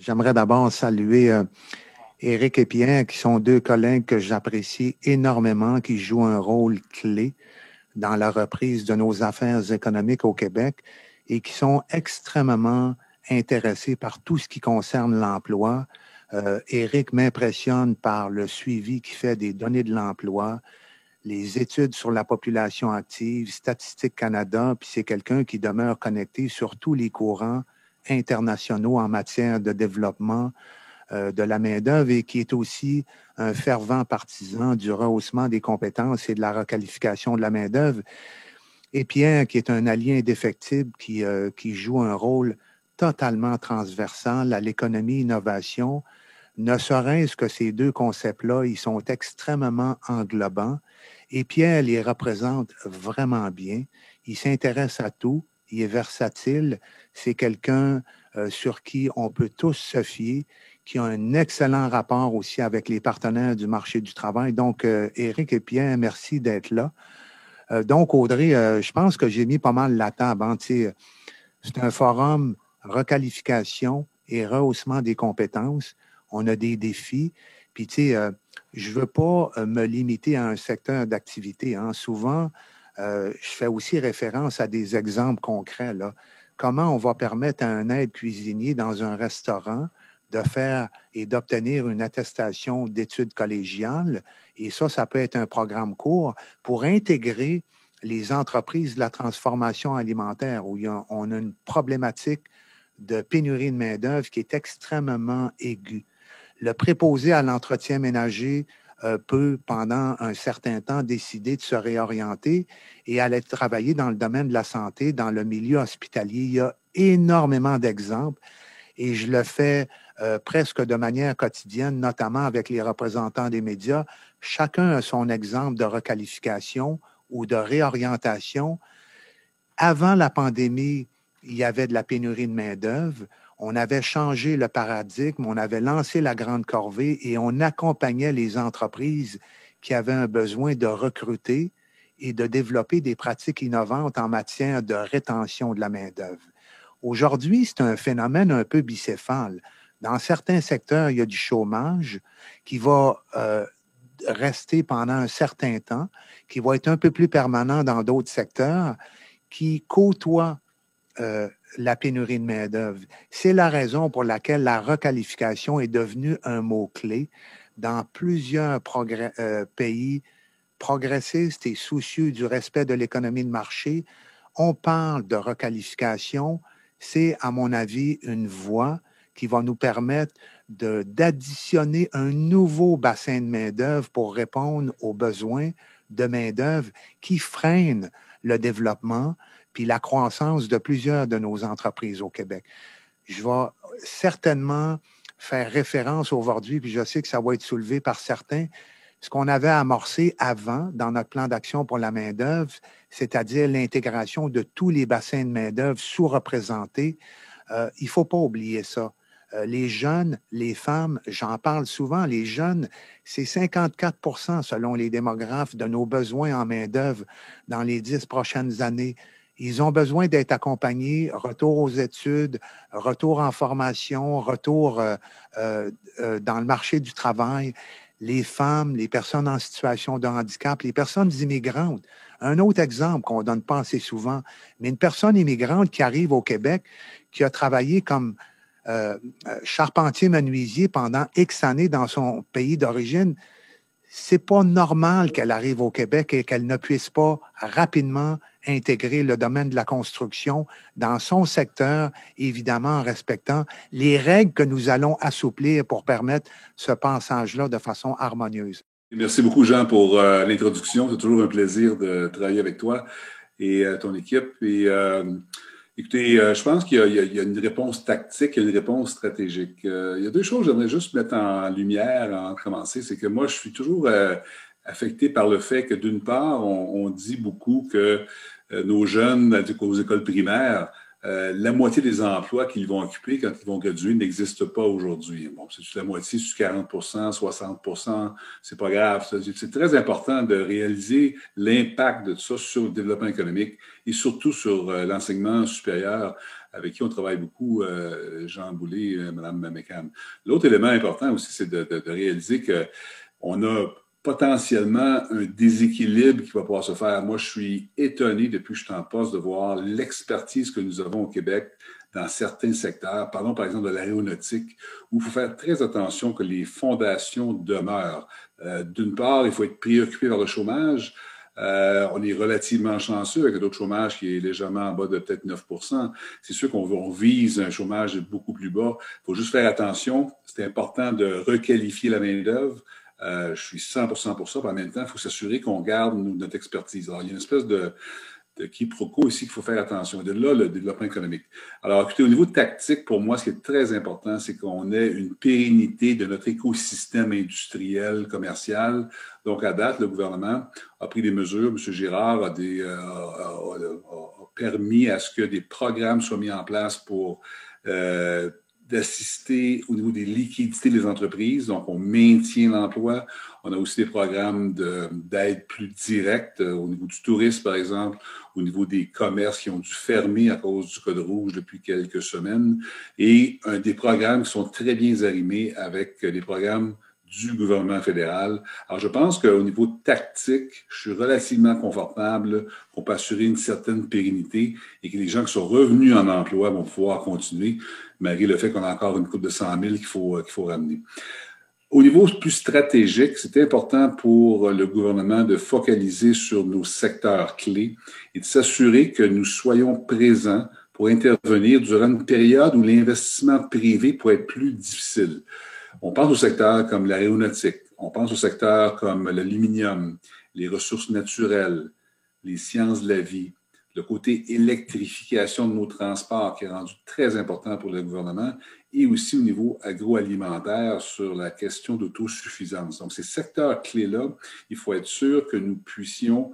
J'aimerais d'abord saluer Éric et Pierre, qui sont deux collègues que j'apprécie énormément, qui jouent un rôle clé dans la reprise de nos affaires économiques au Québec et qui sont extrêmement intéressés par tout ce qui concerne l'emploi. Éric m'impressionne par le suivi qu'il fait des données de l'emploi, les études sur la population active, Statistique Canada, puis c'est quelqu'un qui demeure connecté sur tous les courants internationaux en matière de développement de la main-d'œuvre et qui est aussi un fervent partisan du rehaussement des compétences et de la requalification de la main-d'œuvre. Et Pierre, qui est un allié indéfectible qui joue un rôle totalement transversal à l'économie-innovation, ne serait-ce que ces deux concepts-là, ils sont extrêmement englobants. Et Pierre les représente vraiment bien. Il s'intéresse à tout. Il est versatile. C'est quelqu'un sur qui on peut tous se fier, qui a un excellent rapport aussi avec les partenaires du marché du travail. Donc, Éric et Pierre, merci d'être là. Donc, Audrey, je pense que j'ai mis pas mal la table. Hein, c'est un forum requalification et rehaussement des compétences. On a des défis. Puis, tu sais, je ne veux pas me limiter à un secteur d'activité. Hein. Souvent, je fais aussi référence à des exemples concrets. Là. Comment on va permettre à un aide cuisinier dans un restaurant de faire et d'obtenir une attestation d'études collégiales. Et ça peut être un programme court pour intégrer les entreprises de la transformation alimentaire où on a une problématique de pénurie de main-d'œuvre qui est extrêmement aiguë. Le préposé à l'entretien ménager peut, pendant un certain temps, décider de se réorienter et aller travailler dans le domaine de la santé, dans le milieu hospitalier. Il y a énormément d'exemples et je le fais presque de manière quotidienne, notamment avec les représentants des médias. Chacun a son exemple de requalification ou de réorientation. Avant la pandémie, il y avait de la pénurie de main-d'œuvre. On avait changé le paradigme, on avait lancé la grande corvée et on accompagnait les entreprises qui avaient un besoin de recruter et de développer des pratiques innovantes en matière de rétention de la main-d'œuvre. Aujourd'hui, c'est un phénomène un peu bicéphale. Dans certains secteurs, il y a du chômage qui va rester pendant un certain temps, qui va être un peu plus permanent dans d'autres secteurs, qui côtoient la pénurie de main-d'œuvre. C'est la raison pour laquelle la requalification est devenue un mot-clé dans plusieurs pays progressistes et soucieux du respect de l'économie de marché. On parle de requalification. C'est, à mon avis, une voie qui va nous permettre d'additionner un nouveau bassin de main-d'œuvre pour répondre aux besoins de main-d'œuvre qui freinent le développement puis la croissance de plusieurs de nos entreprises au Québec. Je vais certainement faire référence aujourd'hui, puis je sais que ça va être soulevé par certains, ce qu'on avait amorcé avant dans notre plan d'action pour la main-d'œuvre, c'est-à-dire l'intégration de tous les bassins de main-d'œuvre sous-représentés. Il ne faut pas oublier ça. Les jeunes, les femmes, j'en parle souvent, les jeunes, c'est 54% selon les démographes de nos besoins en main-d'œuvre dans les 10 prochaines années. Ils ont besoin d'être accompagnés, retour aux études, retour en formation, retour dans le marché du travail. Les femmes, les personnes en situation de handicap, les personnes immigrantes. Un autre exemple qu'on ne donne pas assez souvent, mais une personne immigrante qui arrive au Québec, qui a travaillé comme charpentier-menuisier pendant X années dans son pays d'origine, c'est pas normal qu'elle arrive au Québec et qu'elle ne puisse pas rapidement intégrer le domaine de la construction dans son secteur, évidemment en respectant les règles que nous allons assouplir pour permettre ce passage-là de façon harmonieuse. Merci beaucoup, Jean, pour l'introduction. C'est toujours un plaisir de travailler avec toi et ton équipe. Écoutez, je pense qu'il y a une réponse tactique et une réponse stratégique. Il y a deux choses que j'aimerais juste mettre en lumière en commencer. C'est que moi, je suis toujours affecté par le fait que, d'une part, on dit beaucoup que nos jeunes aux écoles primaires la moitié des emplois qu'ils vont occuper quand ils vont graduer n'existent pas aujourd'hui. Bon, c'est la moitié, c'est 40 60 c'est pas grave. C'est très important de réaliser l'impact de tout ça sur le développement économique et surtout sur l'enseignement supérieur avec qui on travaille beaucoup, Jean Boulay, Mme McCann. L'autre élément important aussi, c'est de réaliser qu'on a potentiellement un déséquilibre qui va pouvoir se faire. Moi, je suis étonné depuis que je suis en poste de voir l'expertise que nous avons au Québec dans certains secteurs. Parlons par exemple de l'aéronautique, où il faut faire très attention que les fondations demeurent. D'une part, il faut être préoccupé par le chômage. On est relativement chanceux avec un taux de chômage qui est légèrement en bas de peut-être 9 %. C'est sûr qu'on vise un chômage beaucoup plus bas. Il faut juste faire attention. C'est important de requalifier la main-d'œuvre. Je suis 100% pour ça, mais en même temps, il faut s'assurer qu'on garde notre expertise. Alors, il y a une espèce de quiproquo ici qu'il faut faire attention. De là, le développement économique. Alors, écoutez, au niveau tactique, pour moi, ce qui est très important, c'est qu'on ait une pérennité de notre écosystème industriel, commercial. Donc, à date, le gouvernement a pris des mesures. M. Girard a permis à ce que des programmes soient mis en place pour d'assister au niveau des liquidités des entreprises. Donc, on maintient l'emploi. On a aussi des programmes d'aide plus directe au niveau du tourisme, par exemple, au niveau des commerces qui ont dû fermer à cause du Code rouge depuis quelques semaines, et des programmes qui sont très bien arrimés avec des programmes du gouvernement fédéral. Alors, je pense qu'au niveau tactique, je suis relativement confortable qu'on peut assurer une certaine pérennité et que les gens qui sont revenus en emploi vont pouvoir continuer, malgré le fait qu'on a encore une coupe de 100 000 qu'il faut ramener. Au niveau plus stratégique, c'est important pour le gouvernement de focaliser sur nos secteurs clés et de s'assurer que nous soyons présents pour intervenir durant une période où l'investissement privé pourrait être plus difficile. On pense aux secteurs comme l'aéronautique, on pense aux secteurs comme l'aluminium, les ressources naturelles, les sciences de la vie, le côté électrification de nos transports qui est rendu très important pour le gouvernement, et aussi au niveau agroalimentaire sur la question d'autosuffisance. Donc, ces secteurs clés-là, il faut être sûr que nous puissions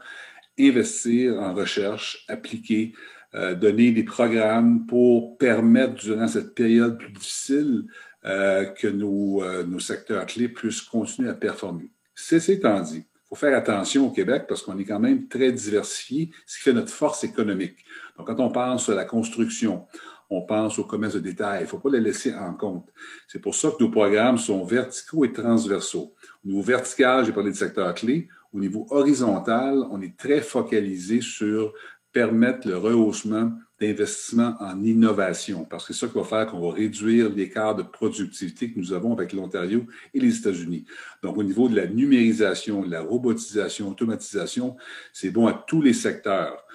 investir en recherche, appliquer, donner des programmes pour permettre, durant cette période plus difficile, que nos secteurs clés puissent continuer à performer. Ceci étant dit, il faut faire attention au Québec parce qu'on est quand même très diversifié, ce qui fait notre force économique. Donc, quand on pense à la construction, on pense au commerce de détail, il ne faut pas les laisser en compte. C'est pour ça que nos programmes sont verticaux et transversaux. Au niveau vertical, j'ai parlé de secteurs clés. Au niveau horizontal, on est très focalisé sur permettre le rehaussement d'investissement en innovation, parce que c'est ça qui va faire qu'on va réduire l'écart de productivité que nous avons avec l'Ontario et les États-Unis. Donc, au niveau de la numérisation, de la robotisation, automatisation, c'est bon à tous les secteurs.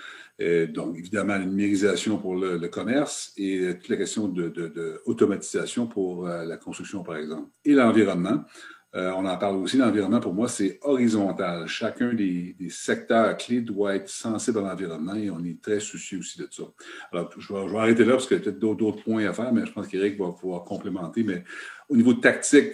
Donc, évidemment, la numérisation pour le commerce et toute la question de automatisation pour la construction, par exemple. Et l'environnement. On en parle aussi, l'environnement, pour moi, c'est horizontal. Chacun des secteurs clés doit être sensible à l'environnement et on est très soucieux aussi de ça. Alors, je vais arrêter là parce qu'il y a peut-être d'autres points à faire, mais je pense qu'Éric va pouvoir complémenter. Mais au niveau tactique,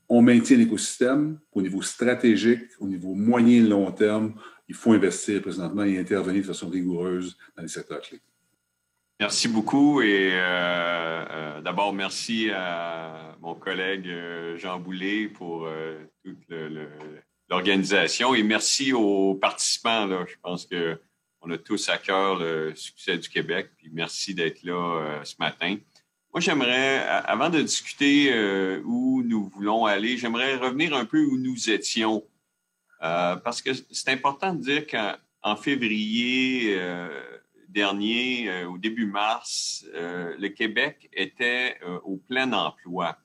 on maintient l'écosystème. Au niveau stratégique, au niveau moyen et long terme, il faut investir présentement et intervenir de façon rigoureuse dans les secteurs clés. Merci beaucoup et d'abord, merci à mon collègue Jean Boulay pour toute l'organisation et merci aux participants. Là. Je pense qu'on a tous à cœur le succès du Québec. Puis merci d'être là ce matin. Moi, j'aimerais, avant de discuter où nous voulons aller, j'aimerais revenir un peu où nous étions. Parce que c'est important de dire qu'en février dernier, au début mars, le Québec était au plein emploi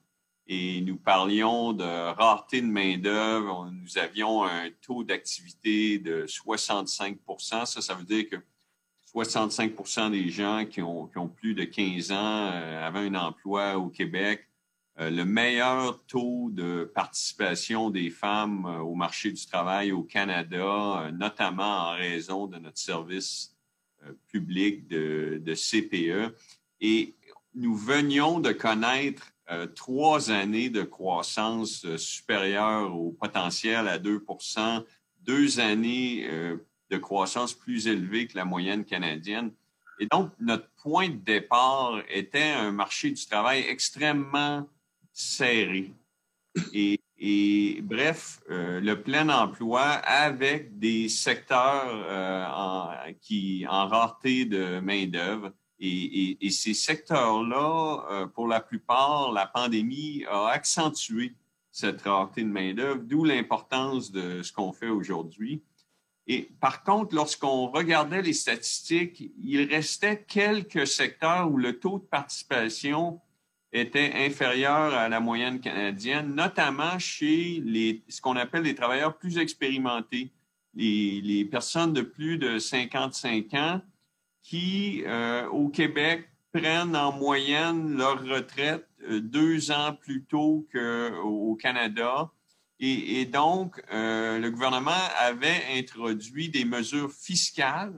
et nous parlions de rareté de main-d'œuvre. Nous avions un taux d'activité de 65 %. Ça veut dire que 65 % des gens qui ont plus de 15 ans avaient un emploi au Québec. Le meilleur taux de participation des femmes au marché du travail au Canada, notamment en raison de notre service public de CPE. Et nous venions de connaître 3 années de croissance supérieure au potentiel à 2 %, 2 années de croissance plus élevée que la moyenne canadienne. Et donc, notre point de départ était un marché du travail extrêmement serré. Et bref, le plein emploi avec des secteurs en rareté de main-d'œuvre. Et ces secteurs-là, pour la plupart, la pandémie a accentué cette rareté de main-d'œuvre, d'où l'importance de ce qu'on fait aujourd'hui. Et par contre, lorsqu'on regardait les statistiques, il restait quelques secteurs où le taux de participation était inférieur à la moyenne canadienne, notamment chez ce qu'on appelle les travailleurs plus expérimentés, les personnes de plus de 55 ans qui, au Québec, prennent en moyenne leur retraite 2 ans plus tôt qu'au Canada. Et donc, le gouvernement avait introduit des mesures fiscales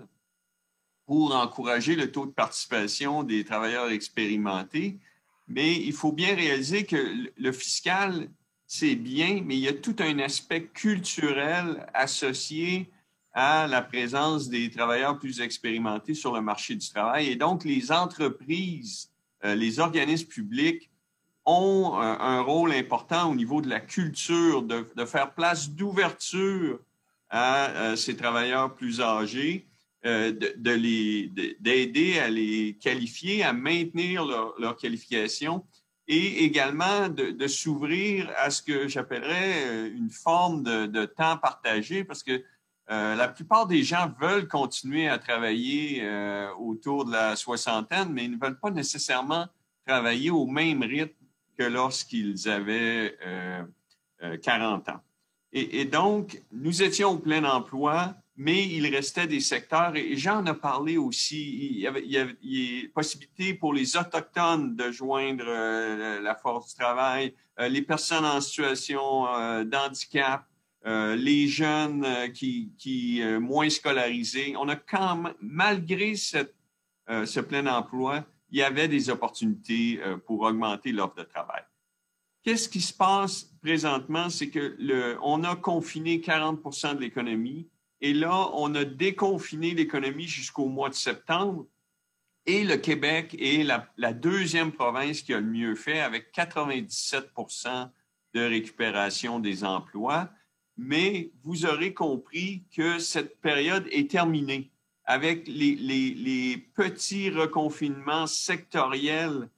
pour encourager le taux de participation des travailleurs expérimentés. Mais il faut bien réaliser que le fiscal, c'est bien, mais il y a tout un aspect culturel associé à la présence des travailleurs plus expérimentés sur le marché du travail. Et donc, les entreprises, les organismes publics ont un rôle important au niveau de la culture, de faire place d'ouverture à ces travailleurs plus âgés, d'aider à les qualifier, à maintenir leur qualification et également de s'ouvrir à ce que j'appellerais une forme de temps partagé parce que la plupart des gens veulent continuer à travailler autour de la soixantaine, mais ils ne veulent pas nécessairement travailler au même rythme que lorsqu'ils avaient 40 ans. Et donc, nous étions au plein emploi, mais il restait des secteurs, et Jean en a parlé aussi, il y avait possibilité pour les Autochtones de joindre la force du travail, les personnes en situation d'handicap, les jeunes qui moins scolarisés. On a quand même, malgré ce plein emploi, il y avait des opportunités pour augmenter l'offre de travail. Qu'est-ce qui se passe présentement? C'est que on a confiné 40% de l'économie et là, on a déconfiné l'économie jusqu'au mois de septembre et le Québec est la deuxième province qui a le mieux fait avec 97% de récupération des emplois. Mais vous aurez compris que cette période est terminée avec les petits reconfinements sectoriels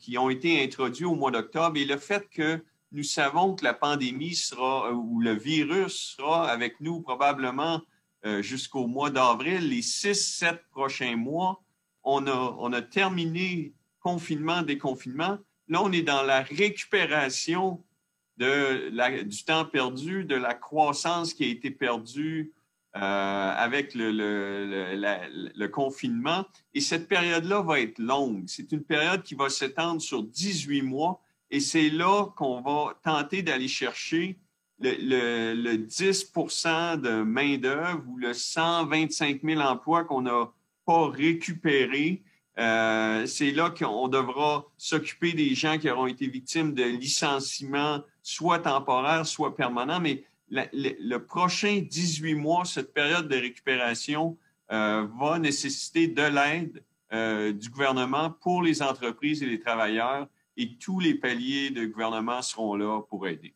qui ont été introduits au mois d'octobre et le fait que nous savons que la pandémie sera, ou le virus sera avec nous probablement jusqu'au mois d'avril, les 6-7 prochains mois, on a terminé confinement, déconfinement. Là, on est dans la récupération du temps perdu, de la croissance qui a été perdue avec le confinement. Et cette période-là va être longue. C'est une période qui va s'étendre sur 18 mois. Et c'est là qu'on va tenter d'aller chercher le 10% de main-d'œuvre ou le 125 000 emplois qu'on n'a pas récupérés. C'est là qu'on devra s'occuper des gens qui auront été victimes de licenciements, soit temporaires, soit permanents. Mais le prochain 18 mois, cette période de récupération va nécessiter de l'aide du gouvernement pour les entreprises et les travailleurs et tous les paliers de gouvernement seront là pour aider.